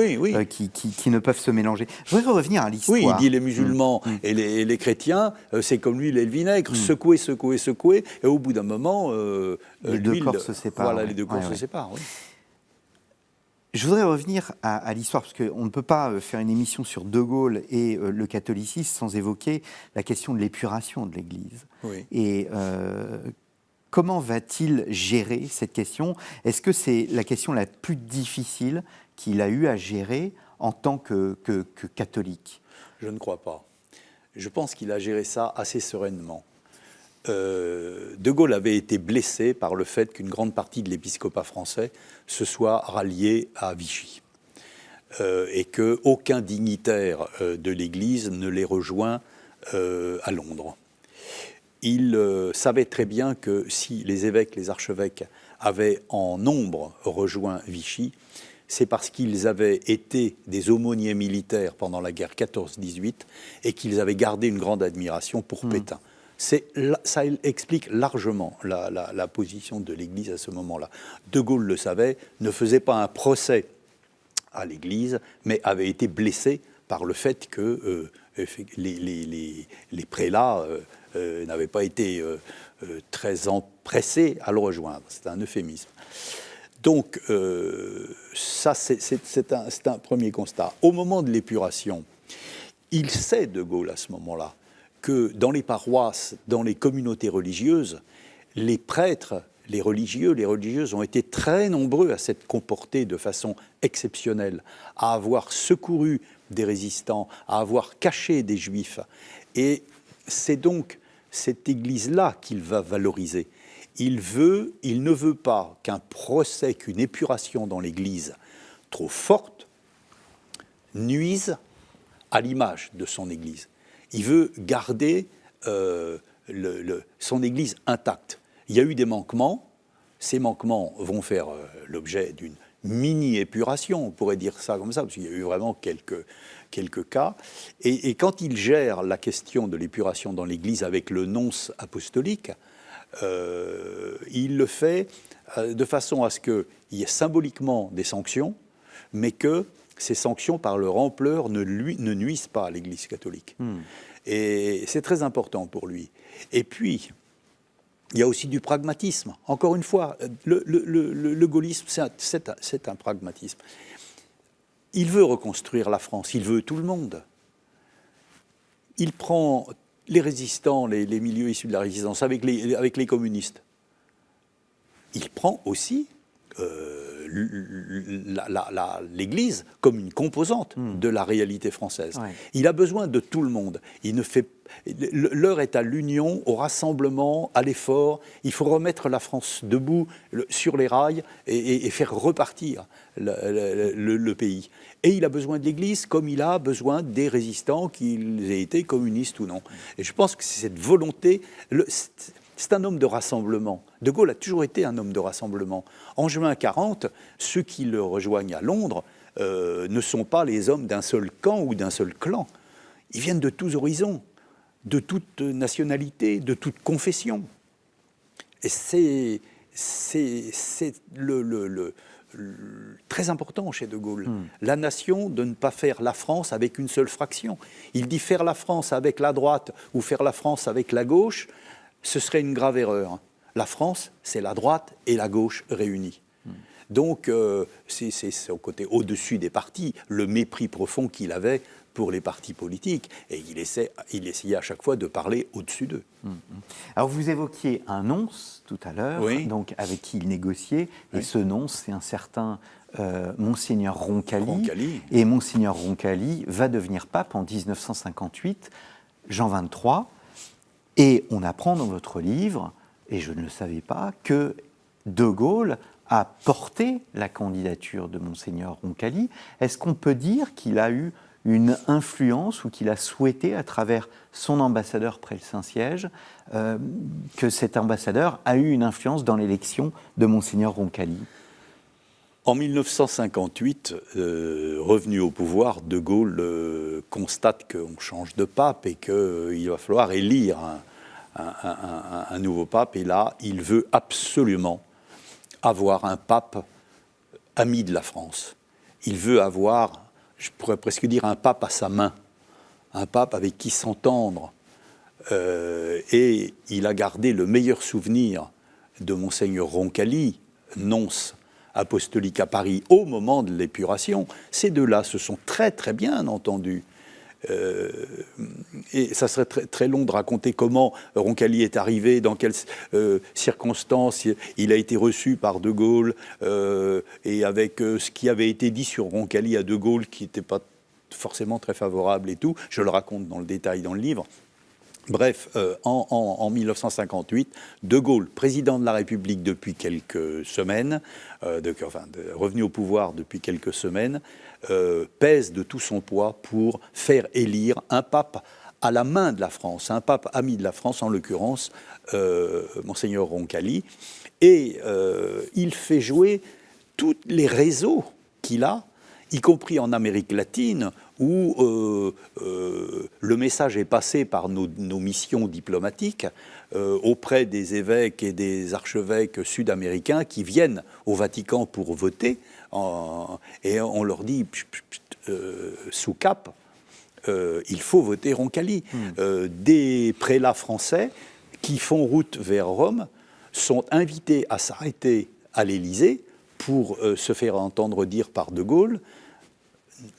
qui ne peuvent se mélanger. Je voudrais revenir à l'histoire. Oui, il dit les musulmans et les chrétiens, c'est comme l'huile et le vinaigre, secouer, et au bout d'un moment, les deux corps se séparent. Voilà, les deux corps se séparent, oui. Je voudrais revenir à l'histoire, parce qu'on ne peut pas faire une émission sur De Gaulle et le catholicisme sans évoquer la question de l'épuration de l'Église. Oui. Et comment va-t-il gérer cette question ? Est-ce que c'est la question la plus difficile qu'il a eu à gérer en tant que catholique ? Je ne crois pas. Je pense qu'il a géré ça assez sereinement. De Gaulle avait été blessé par le fait qu'une grande partie de l'épiscopat français se soit rallié à Vichy et qu'aucun dignitaire de l'Église ne les rejoint à Londres. Il savait très bien que si les évêques, les archevêques avaient en nombre rejoint Vichy, c'est parce qu'ils avaient été des aumôniers militaires pendant la guerre 14-18 et qu'ils avaient gardé une grande admiration pour Pétain. Ça explique largement la position de l'Église à ce moment-là. De Gaulle le savait, ne faisait pas un procès à l'Église, mais avait été blessé par le fait que les prélats n'avaient pas été très empressés à le rejoindre. C'est un euphémisme. Donc, ça, c'est un premier constat. Au moment de l'épuration, il sait, De Gaulle, à ce moment-là, que dans les paroisses, dans les communautés religieuses, les prêtres, les religieux, les religieuses ont été très nombreux à s'être comportés de façon exceptionnelle, à avoir secouru des résistants, à avoir caché des juifs. Et c'est donc cette Église-là qu'il va valoriser. Il ne veut pas qu'un procès, qu'une épuration dans l'Église trop forte nuise à l'image de son Église. Il veut garder son Église intacte. Il y a eu des manquements. Ces manquements vont faire l'objet d'une mini-épuration, on pourrait dire ça comme ça, parce qu'il y a eu vraiment quelques cas. Et quand il gère la question de l'épuration dans l'Église avec le nonce apostolique, il le fait de façon à ce qu'il y ait symboliquement des sanctions, mais que ces sanctions, par leur ampleur, ne nuisent pas à l'Église catholique. Et c'est très important pour lui. Et puis, il y a aussi du pragmatisme. Encore une fois, le gaullisme, c'est un pragmatisme. Il veut reconstruire la France, il veut tout le monde. Il prend les résistants, les milieux issus de la résistance, avec les communistes. Il prend aussi l'Église comme une composante de la réalité française. Ouais. Il a besoin de tout le monde. L'heure est à l'union, au rassemblement, à l'effort. Il faut remettre la France debout sur les rails et faire repartir le pays. Et il a besoin de l'Église comme il a besoin des résistants, qu'ils aient été communistes ou non. Et je pense que c'est cette volonté... C'est un homme de rassemblement. De Gaulle a toujours été un homme de rassemblement. En juin 1940, ceux qui le rejoignent à Londres ne sont pas les hommes d'un seul camp ou d'un seul clan. Ils viennent de tous horizons, de toute nationalité, de toute confession. Et c'est très important chez De Gaulle. La nation, de ne pas faire la France avec une seule fraction. Il dit faire la France avec la droite ou faire la France avec la gauche, ce serait une grave erreur. La France, c'est la droite et la gauche réunies. Donc, c'est au côté au-dessus des partis, le mépris profond qu'il avait pour les partis politiques. Et il essayait à chaque fois de parler au-dessus d'eux. Alors, vous évoquiez un nonce tout à l'heure, oui. Donc, avec qui il négociait. Et oui. Ce nonce, c'est un certain Monseigneur Roncalli. Et Monseigneur Roncalli va devenir pape en 1958, Jean XXIII. Et on apprend dans votre livre, et je ne le savais pas, que De Gaulle a porté la candidature de Monseigneur Roncalli. Est-ce qu'on peut dire qu'il a eu une influence ou qu'il a souhaité, à travers son ambassadeur près le Saint-Siège, que cet ambassadeur a eu une influence dans l'élection de Monseigneur Roncalli? En 1958, revenu au pouvoir, De Gaulle constate qu'on change de pape et qu'il va falloir élire un nouveau pape. Et là, il veut absolument avoir un pape ami de la France. Il veut avoir, je pourrais presque dire, un pape à sa main, un pape avec qui s'entendre. Et il a gardé le meilleur souvenir de Monseigneur Roncalli, nonce apostolique à Paris au moment de l'épuration. Ces deux-là se sont très très bien entendus. Et ça serait très, très long de raconter comment Roncalli est arrivé, dans quelles circonstances il a été reçu par De Gaulle, et avec ce qui avait été dit sur Roncalli à De Gaulle, qui n'était pas forcément très favorable et tout. Je le raconte dans le détail dans le livre. Bref, en 1958, De Gaulle, président de la République depuis quelques semaines, revenu au pouvoir depuis quelques semaines, pèse de tout son poids pour faire élire un pape à la main de la France, un pape ami de la France, en l'occurrence Monseigneur Roncalli. Et il fait jouer tous les réseaux qu'il a, y compris en Amérique latine, où le message est passé par nos missions diplomatiques auprès des évêques et des archevêques sud-américains qui viennent au Vatican pour voter, et on leur dit, sous cap, il faut voter Roncalli. Des prélats français qui font route vers Rome sont invités à s'arrêter à l'Élysée pour se faire entendre dire par De Gaulle: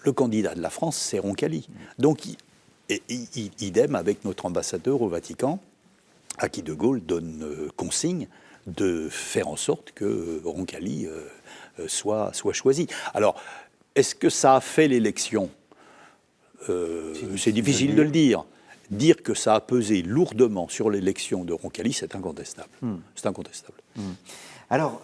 le candidat de la France, c'est Roncalli. Donc, idem avec notre ambassadeur au Vatican, à qui De Gaulle donne consigne de faire en sorte que Roncalli soit choisi. Alors, est-ce que ça a fait l'élection ? C'est difficile de le dire. Dire que ça a pesé lourdement sur l'élection de Roncalli, c'est incontestable. C'est incontestable. Alors,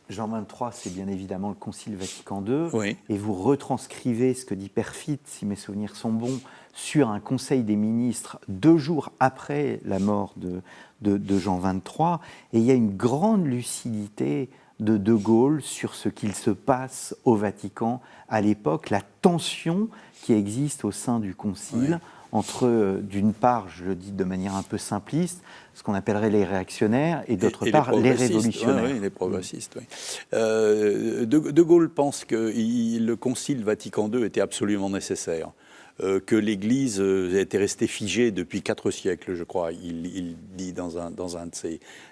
Jean 23, c'est bien évidemment le Concile Vatican II, oui. Et vous retranscrivez ce que dit Perfit, si mes souvenirs sont bons, sur un Conseil des ministres 2 jours après la mort de Jean 23, et il y a une grande lucidité de De Gaulle sur ce qu'il se passe au Vatican à l'époque, la tension qui existe au sein du Concile, entre, d'une part, je le dis de manière un peu simpliste, ce qu'on appellerait les réactionnaires, et d'autre part, les révolutionnaires. Oui, les progressistes, oui. De Gaulle pense que le Concile Vatican II était absolument nécessaire, que l'Église était restée figée depuis 4 siècles, je crois, il dit dans un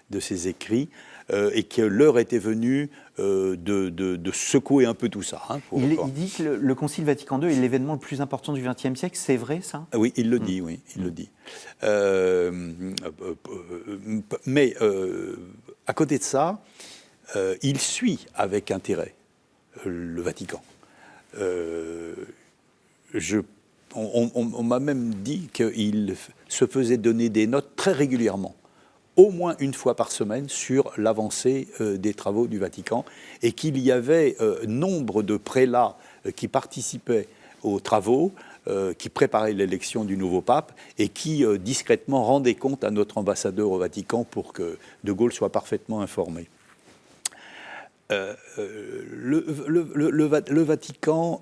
de ses écrits, et que l'heure était venue de secouer un peu tout ça. Il dit que le Concile Vatican II est l'événement le plus important du XXe siècle, c'est vrai ça ? Oui, il le dit, oui, il le dit. Mais à côté de ça, il suit avec intérêt le Vatican. On m'a même dit qu'il se faisait donner des notes très régulièrement, au moins une fois par semaine, sur l'avancée des travaux du Vatican, et qu'il y avait nombre de prélats qui participaient aux travaux, qui préparaient l'élection du nouveau pape, et qui discrètement rendaient compte à notre ambassadeur au Vatican pour que De Gaulle soit parfaitement informé. Le Vatican,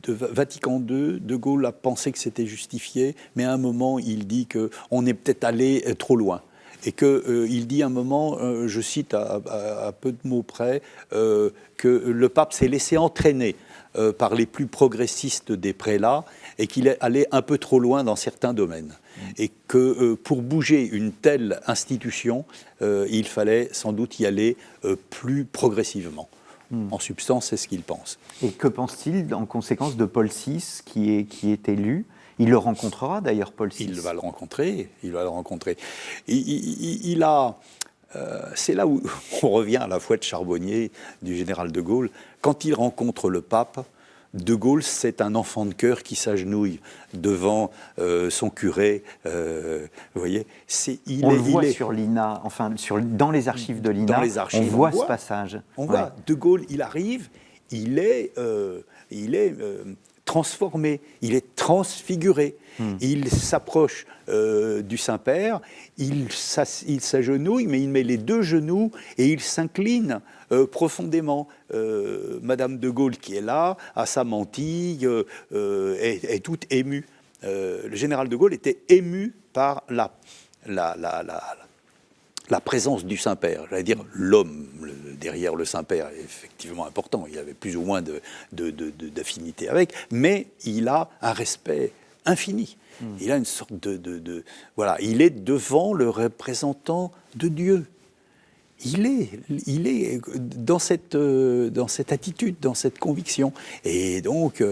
Vatican II, De Gaulle a pensé que c'était justifié, mais à un moment, il dit qu'on est peut-être allé trop loin. Et qu'il dit à un moment, je cite à peu de mots près, que le pape s'est laissé entraîner par les plus progressistes des prélats et qu'il est allé un peu trop loin dans certains domaines. Et que pour bouger une telle institution, il fallait sans doute y aller plus progressivement. En substance, c'est ce qu'il pense. Et que pense-t-il en conséquence de Paul VI qui est élu ? Il le rencontrera d'ailleurs, Paul VI. Il va le rencontrer. Il a... c'est là où on revient à la fouette charbonnier du général de Gaulle. Quand il rencontre le pape, De Gaulle, c'est un enfant de cœur qui s'agenouille devant son curé. Vous voyez, on le voit sur l'INA, enfin dans les archives de l'INA, on voit ce passage. On voit, De Gaulle, il arrive, il est transformé, il est transfiguré. Il s'approche du Saint-Père, il s'agenouille, mais il met les deux genoux et il s'incline profondément. Madame de Gaulle, qui est là, à sa mantille, est toute émue. Le général de Gaulle était ému par la présence du Saint-Père. J'allais dire, l'homme derrière le Saint-Père est effectivement important. Il avait plus ou moins d'affinité avec, mais il a un respect infini. Il a une sorte voilà, il est devant le représentant de Dieu. Il est dans cette attitude, dans cette conviction. Et donc,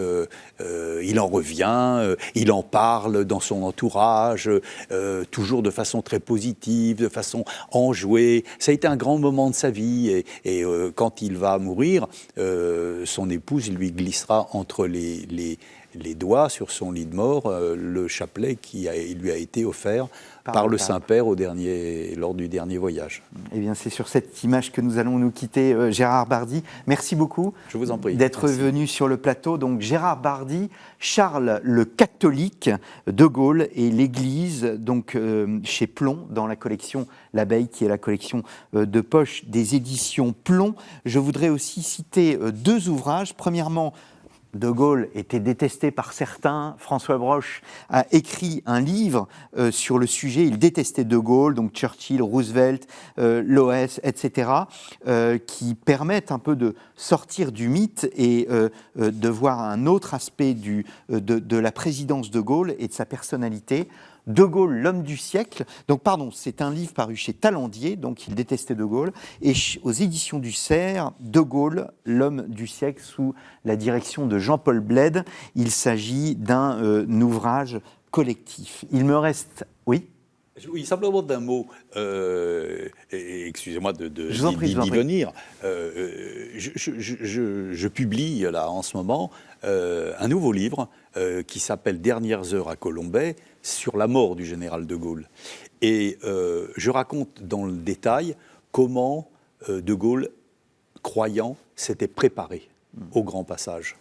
il en revient, il en parle dans son entourage, toujours de façon très positive, de façon enjouée. Ça a été un grand moment de sa vie. Et quand il va mourir, son épouse lui glissera entre les doigts sur son lit de mort le chapelet qui lui a été offert par le Saint-Père lors du dernier voyage. Eh bien, c'est sur cette image que nous allons nous quitter, Gérard Bardy. Merci beaucoup. Je vous en prie. D'être venu sur le plateau. Donc, Gérard Bardy, Charles le catholique, De Gaulle et l'Église, donc chez Plomb, dans la collection L'Abeille, qui est la collection de poche des éditions Plomb. Je voudrais aussi citer deux ouvrages. Premièrement, De Gaulle était détesté par certains. François Broche a écrit un livre sur le sujet. Il détestait De Gaulle, donc Churchill, Roosevelt, Loès, etc., qui permettent un peu de sortir du mythe et de voir un autre aspect de la présidence de Gaulle et de sa personnalité. De Gaulle, l'homme du siècle. Donc, pardon, c'est un livre paru chez Talandier, donc il détestait De Gaulle. Et aux éditions du Cerf, De Gaulle, l'homme du siècle, sous la direction de Jean-Paul Bled. Il s'agit d'un ouvrage collectif. Il me reste... Oui ? Oui, simplement d'un mot, excusez-moi d'y venir. Je publie là en ce moment un nouveau livre qui s'appelle « Dernières heures à Colombey » sur la mort du général de Gaulle. Et je raconte dans le détail comment de Gaulle, croyant, s'était préparé au grand passage.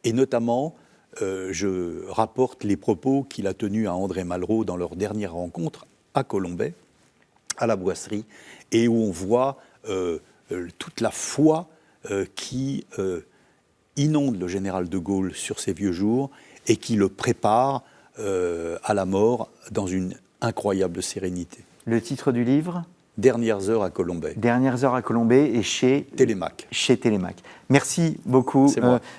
Et notamment, je rapporte les propos qu'il a tenus à André Malraux dans leur dernière rencontre à Colombey, à la Boisserie, et où on voit toute la foi qui inonde le général de Gaulle sur ses vieux jours et qui le prépare à la mort dans une incroyable sérénité. Le titre du livre ? Dernières heures à Colombey. Dernières heures à Colombey et chez Télémac. Chez Télémac. Merci beaucoup,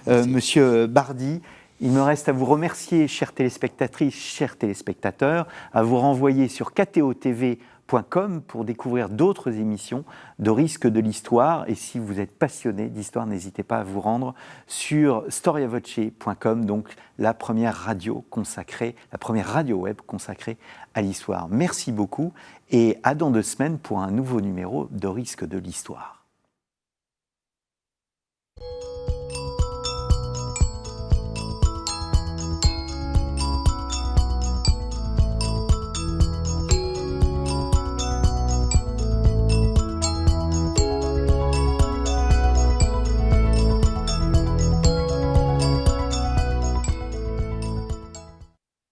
Monsieur Bardy. Il me reste à vous remercier, chères téléspectatrices, chers téléspectateurs, à vous renvoyer sur ktotv.com pour découvrir d'autres émissions de Risque de l'Histoire. Et si vous êtes passionné d'histoire, n'hésitez pas à vous rendre sur storiavoce.com, donc la première radio web consacrée à l'histoire. Merci beaucoup et à dans 2 semaines pour un nouveau numéro de Risque de l'Histoire.